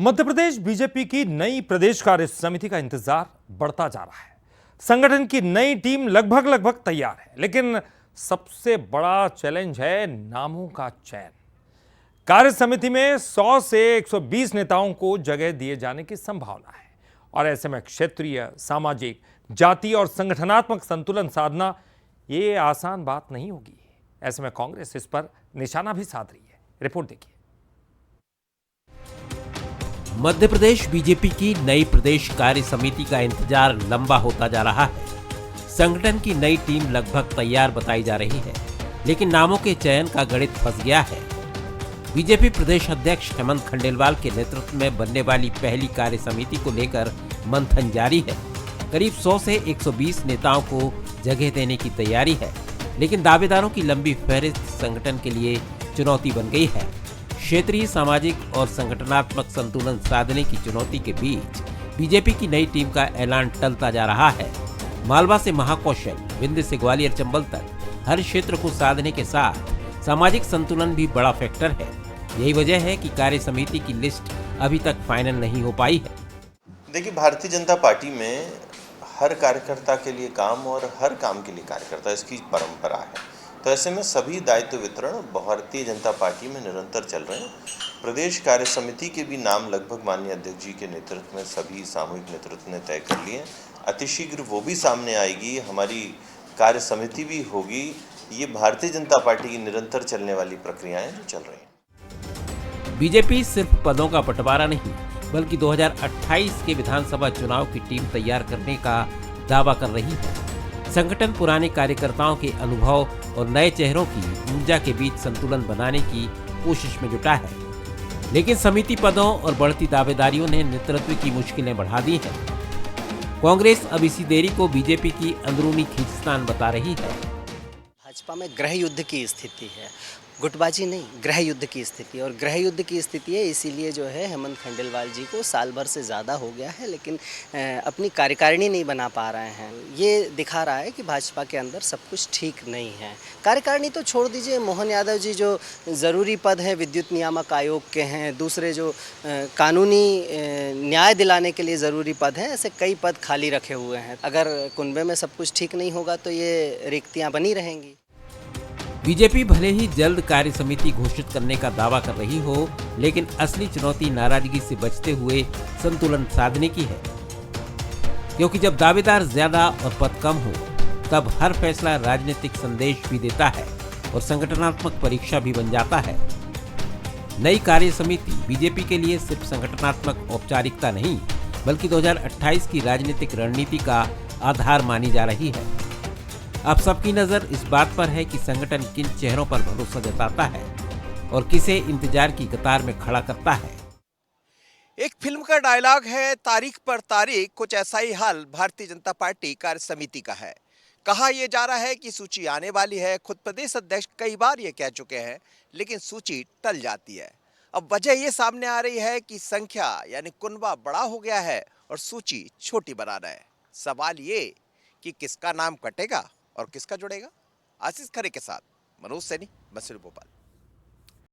Madhya Pradesh BJP की नई प्रदेश कार्य समिति का इंतजार बढ़ता जा रहा है। संगठन की नई टीम लगभग तैयार है, लेकिन सबसे बड़ा चैलेंज है नामों का चयन। कार्य समिति में 100 से 120 नेताओं को जगह दिए जाने की संभावना है और ऐसे में क्षेत्रीय, सामाजिक, जातीय और संगठनात्मक संतुलन साधना ये आसान बात नहीं होगी। ऐसे में कांग्रेस इस पर निशाना भी साध रही है। रिपोर्ट देखिए। मध्य प्रदेश बीजेपी की नई प्रदेश कार्य समिति का इंतजार लंबा होता जा रहा है। संगठन की नई टीम लगभग तैयार बताई जा रही है, लेकिन नामों के चयन का गणित फंस गया है। बीजेपी प्रदेश अध्यक्ष हेमंत खंडेलवाल के नेतृत्व में बनने वाली पहली कार्य समिति को लेकर मंथन जारी है। करीब 100 से 120 नेताओं को जगह देने की तैयारी है, लेकिन दावेदारों की लंबी फहरिस्त संगठन के लिए चुनौती बन गई है। क्षेत्रीय, सामाजिक और संगठनात्मक संतुलन साधने की चुनौती के बीच बीजेपी की नई टीम का ऐलान टलता जा रहा है। मालवा से महाकौशल, विंध्य से ग्वालियर चंबल तक हर क्षेत्र को साधने के साथ सामाजिक संतुलन भी बड़ा फैक्टर है। यही वजह है कि कार्य समिति की लिस्ट अभी तक फाइनल नहीं हो पाई है। देखिए, भारतीय जनता पार्टी में हर कार्यकर्ता के लिए काम और हर काम के लिए कार्यकर्ता, इसकी परंपरा है। तो ऐसे में सभी दायित्व वितरण भारतीय जनता पार्टी में निरंतर चल रहे हैं। प्रदेश कार्य समिति के भी नाम लगभग माननीय अध्यक्ष जी के नेतृत्व में सभी सामूहिक नेतृत्व ने तय कर लिए। अतिशीघ्र वो भी सामने आएगी, हमारी कार्य समिति भी होगी। ये भारतीय जनता पार्टी की निरंतर चलने वाली प्रक्रियाएं जो चल रही हैं। बीजेपी सिर्फ पदों का बंटवारा नहीं, बल्कि 2028 के विधानसभा चुनाव की टीम तैयार करने का दावा कर रही है। संगठन पुराने कार्यकर्ताओं के अनुभव और नए चेहरों की ऊर्जा के बीच संतुलन बनाने की कोशिश में जुटा है, लेकिन समिति पदों और बढ़ती दावेदारियों ने नेतृत्व की मुश्किलें बढ़ा दी हैं। कांग्रेस अब इसी देरी को बीजेपी की अंदरूनी खींचतान बता रही है। भाजपा में गृह युद्ध की स्थिति है, गुटबाजी नहीं, गृह युद्ध की स्थिति। और गृह युद्ध की स्थिति है, इसीलिए जो है हेमंत खंडेलवाल जी को साल भर से ज़्यादा हो गया है, लेकिन अपनी कार्यकारिणी नहीं बना पा रहे हैं। ये दिखा रहा है कि भाजपा के अंदर सब कुछ ठीक नहीं है। कार्यकारिणी तो छोड़ दीजिए, मोहन यादव जी जो ज़रूरी पद हैं विद्युत नियामक आयोग के हैं, दूसरे जो कानूनी न्याय दिलाने के लिए ज़रूरी पद हैं, ऐसे कई पद खाली रखे हुए हैं। अगर कुनबे में सब कुछ ठीक नहीं होगा तो ये रिक्तियाँ बनी रहेंगी। बीजेपी भले ही जल्द कार्य समिति घोषित करने का दावा कर रही हो, लेकिन असली चुनौती नाराजगी से बचते हुए संतुलन साधने की है। क्योंकि जब दावेदार ज्यादा और पद कम हो, तब हर फैसला राजनीतिक संदेश भी देता है और संगठनात्मक परीक्षा भी बन जाता है। नई कार्य समिति बीजेपी के लिए सिर्फ संगठनात्मक औपचारिकता नहीं, बल्कि 2028 की राजनीतिक रणनीति का आधार मानी जा रही है। अब सबकी नजर इस बात पर है कि संगठन किन चेहरों पर भरोसा जताता है और किसे इंतजार की कतार में खड़ा करता है। एक फिल्म का डायलॉग है, तारीख पर तारीख, कुछ ऐसा ही हाल भारतीय जनता पार्टी कार्य समिति का है। कहा यह जा रहा है कि सूची आने वाली है। खुद प्रदेश अध्यक्ष कई बार ये कह चुके हैं, लेकिन सूची टल जाती है। अब वजह ये सामने आ रही है कि संख्या यानी कुनबा बड़ा हो गया है और सूची छोटी बना रहा है। सवाल ये कि किसका नाम कटेगा और किसका जुड़ेगा। आशीष खरे के साथ मनोज सैनी, मसूरी, भोपाल।